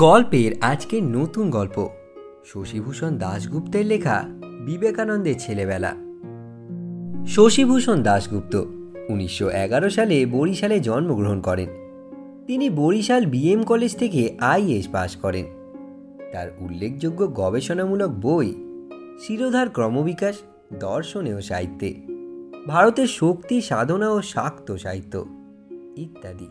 গল্পের আজকের নতুন গল্প শশীভূষণ দাশগুপ্তের লেখা বিবেকানন্দের ছেলেবেলা। শশীভূষণ দাশগুপ্ত 1911 সালে বরিশালে জন্মগ্রহণ করেন। তিনি বরিশাল বিএম কলেজ থেকে আইএস পাশ করেন। তার উল্লেখযোগ্য গবেষণামূলক বই শিরোধার ক্রমবিকাশ, দর্শনে ও সাহিত্যে, ভারতের শক্তি সাধনা ও শাক্ত সাহিত্য ইত্যাদি।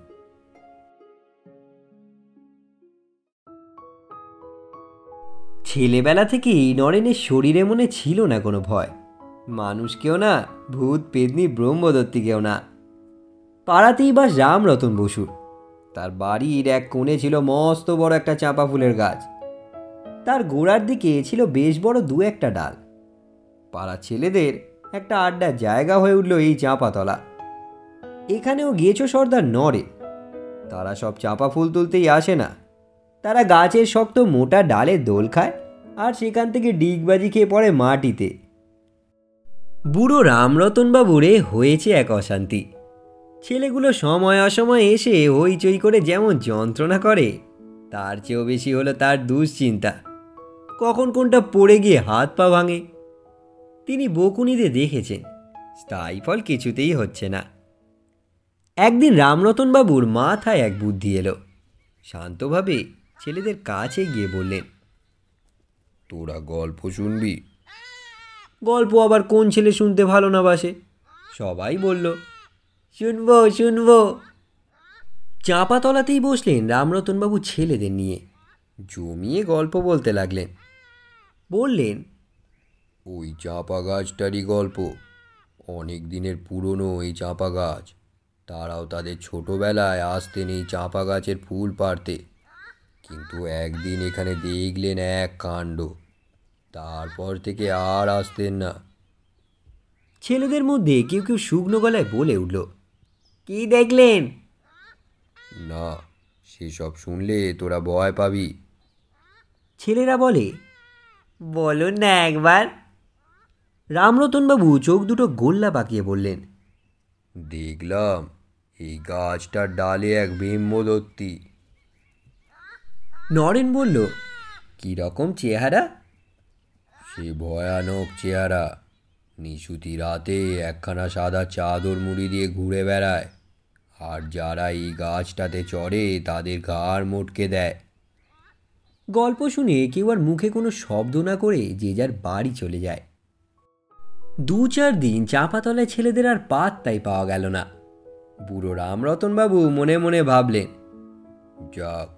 ছেলেবেলা থেকেই নরেনের শরীরে মনে ছিল না কোনো ভয়, মানুষকেও না, ভূত পেদনি ব্রহ্মদত্তিকেও না। পাড়াতেই বাস রামরতন বসুর। তার বাড়ির এক কোণে ছিল মস্ত বড় একটা চাঁপা ফুলের গাছ। তার গোড়ার দিকে ছিল বেশ বড় দু একটা ডাল। পাড়ার ছেলেদের একটা আড্ডার জায়গা হয়ে উঠল এই চাঁপাতলা। এখানেও গেছো সর্দার নরে। তারা সব চাঁপা ফুল তুলতেই আসে না, তারা গাছের শক্ত মোটা ডালে দোল খায় আর সেখান থেকে ডিগবাজি খেয়ে পড়ে মাটিতে। বুড়ো রামরতনবাবুরে হয়েছে এক অশান্তি। ছেলেগুলো সময় অসময়ে এসে হইচই করে যেমন যন্ত্রণা করে, তার চেয়েও বেশি হলো তার দুশ্চিন্তা, কখন কোনটা পড়ে গিয়ে হাত পা ভাঙে। তিনি বকুনিতে দেখেছেন স্থায়ী ফল কিছুতেই হচ্ছে না। একদিন রামরতনবাবুর মাথায় এক বুদ্ধি এলো। শান্তভাবে ছেলেদের কাছে গিয়ে বললেন, তোরা গল্প শুনবি? গল্প আবার কোন ছেলে শুনতে ভালো না বাসে? সবাই বলল, শুনবো শুনবো। চাঁপাতলাতেই বসলেন রামরতনবাবু ছেলেদের নিয়ে, জমিয়ে গল্প বলতে লাগলেন। বললেন, ওই চাঁপা গাছটারই গল্প। অনেক দিনের পুরনো এই চাঁপা গাছ। তারাও তাদের ছোটবেলায় আসতেন এই চাঁপা গাছের ফুল পাড়তে, কিন্তু একদিন এখানে দেখলেন এক কাণ্ড, তারপর থেকে আর আসতেন না। ছেলেদের মধ্যে কেউ কেউ শুকনো গলায় বলে উঠল, কি দেখলেন? না, সেসব শুনলে তোরা ভয় পাবি। ছেলেরা বলে, বলুন না একবার। রামরতনবাবু চোখ দুটো গোল্লা পাকিয়ে বললেন, দেখলাম এই গাছটার ডালে এক ব্রহ্মদত্তি। নরেন বলল, কীরকম চেহারা? সে ভয়ানক চেহারা। নিশুতি রাতে একখানা সাদা চাদর মুড়ি দিয়ে ঘুরে বেড়ায়, আর যারা এই গাছটাতে চড়ে তাদের ঘাড় মোটকে দেয়। গল্প শুনে কেউ আর মুখে কোনো শব্দ না করে যে যার বাড়ি চলে যায়। 2-4 দিন চাঁপাতলায় ছেলেদের আর পাত্তাই পাওয়া গেল না। বুড়ো রামরতনবাবু মনে মনে ভাবলেন, যাক,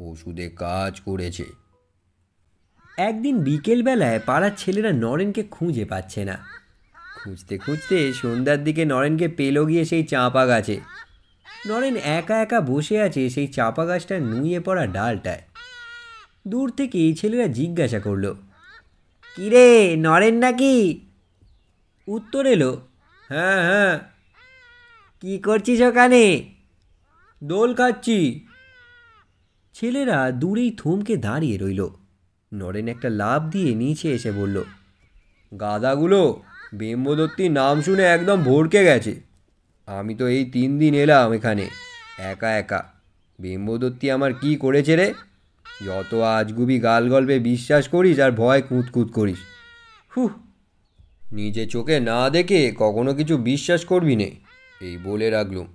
ওষুধে কাজ করেছে। একদিন বিকেলবেলায় পাড়ার ছেলেরা নরেনকে খুঁজে পাচ্ছে না। খুঁজতে খুঁজতে সন্ধ্যার দিকে নরেনকে পেল গিয়ে সেই চাঁপা গাছে। নরেন একা একা বসে আছে সেই চাঁপা গাছটার নুয়ে পড়া ডালটায়। দূর থেকে এই ছেলেরা জিজ্ঞাসা করল, কিরে নরেন নাকি? উত্তর এলো, হ্যাঁ হ্যাঁ। কি করছিস ওখানে? দোল খাচ্ছি। ছেলেরা দূরেই থমকে দাঁড়িয়ে রইল। নরেন একটা লাফ দিয়ে নিচে এসে বলল, গাধাগুলো ব্রহ্মদত্তির নাম শুনে একদম ভড়কে গেছে। আমি তো এই 3 দিন এলাম এখানে একা একা। ব্রহ্মদত্তি আমার কি করেছে রে? যত আজগুবি গাল গল্পে বিশ্বাস করিস আর ভয় কুঁতকুত করিস। হুহ, নিজে চোখে না দেখে কখনো কিছু বিশ্বাস করবি নে, এই বলে রাখলুম।